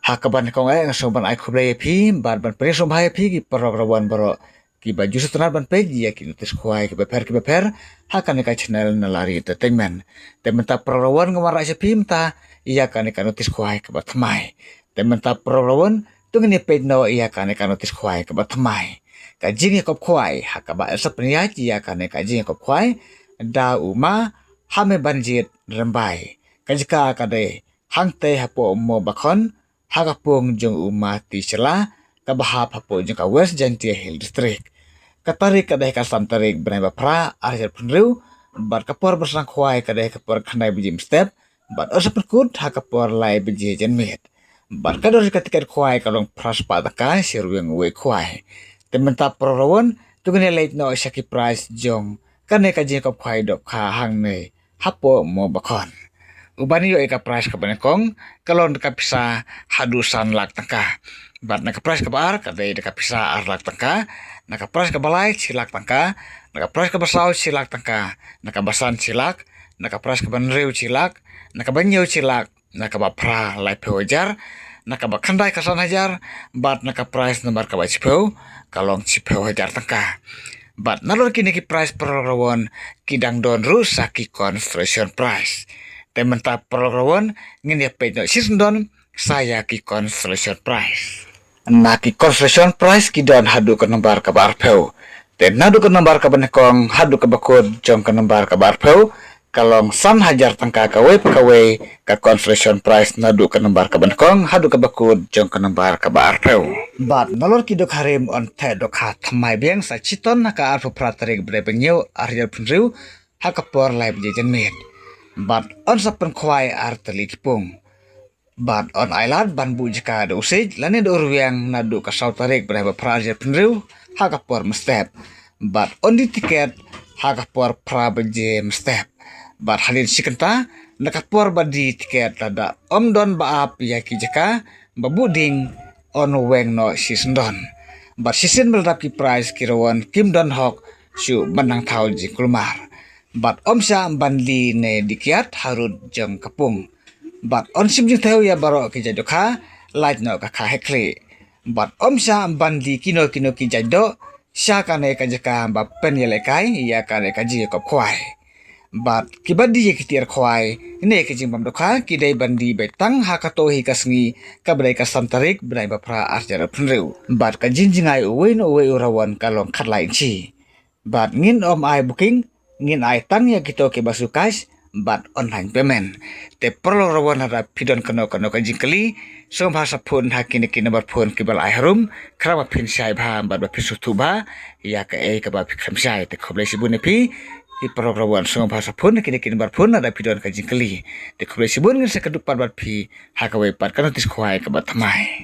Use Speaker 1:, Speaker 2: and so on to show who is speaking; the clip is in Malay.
Speaker 1: hakaban kong ay ngasoban ay kublay pi ban preso bahaya pi ki prograwan baro ki baju setenar ban pegi ya ki notis kuai ki beper hakan ka channel na lari entertainment tementa prograwan ngamara sa pi mta iya kan ka notis kuai ka batmai tementa prograwan tungin ni page no iya kan ka notis kuai ka batmai ka jingi kop kuai hakaba sa pria iya kan ka jingi kop kuai da uma hame banjit rembai kajika kade hangte hapo mo bakon hagapung jong uma ti sela kabahap hapo jong ka West Jantia Hill District katarik kadai ka santarik benai bapra arjat penriu bar kapor bersang kuai kadai kapor kanai bijim step bar osa perkut hakapor lai biji jenmit bar kador katikat kuai kalong praspa taka sirwing we kuai tementa prorawon tugene late no saki price jong kane ka jeng kop kuai dok ka hang ne hapo mo bakon ubani yo eka price ka banekong kalon ka pisa hadusan lak tangka bat naka price ka bar ka dei ka pisa ar lak tangka naka price ka balai silak tangka naka price ka basau silak tangka naka basan silak naka price ka banriu silak naka banyo silak naka bapra lai pewajar naka bakandai kasan hajar bat naka price nomor ka bachpeu kalong chipeu hajar tangka bat nalor kini ki price perawon kidang don rusa ki construction price tementa program ngin ya page no season don saya ki construction price na ki construction price ki don hadu ke nomor ka barpeu ten nadu ke nomor ka benekong hadu ke bakod jom ke nomor ka barpeu kalong san hajar tangka kawe pekawe ka construction price nadu ke nomor ka benekong hadu ke bakod jom ke nomor ka barpeu bat nalor ki dok harim on te dok ha thamai beng sa chiton na ka arfu pratarik bre benyo arjal punriu hakapor lai bejejen mit bat on sapen kwai arteli kipung bat on ailat ban bu jika ada usij lani do ruang nadu ka sautarik berapa prajer penriu hakapor mestep bat on di tiket hakapor prabeje mestep bat halin sikenta nakapor badi tiket lada om don baap yaki jaka babuding on weng no sisendon bat sisin meldap ki price kirawan kim don hok su menang tau jikulmar bat om sa bandi ne dikiat harut jam kapung bat on sim jing theo ya baro ki jadokha light no ka kha hekli bat om sa bandi kino ki jado sya kane ka jaka ba pen yele kai ya kane ka ji kop khwai bat ki bandi ye kitir khwai ne ki jing bam dokha ki dai bandi betang hakato hi kasngi ka brai ka santarik brai ba pra arjara phunreu bat ka jinjingai uwe no uwe urawan kalong khatlai chi bat ngin om ai booking ngin ay tang ya kito ke basukas bat online payment te perlu rawan ada pidon kano ka jingkeli so bahasa pun hakini kini bar pun kibal ay harum krama pin syai ba bat ba pisu tuba ya ka ka ba pikram syai te khoble sibun pi ki perlu rawan so bahasa pun kini bar pun ada pidon ka jingkeli te khoble sibun ngin sa kedupan bat pi hakawe pat kano tis khwai ka bat mai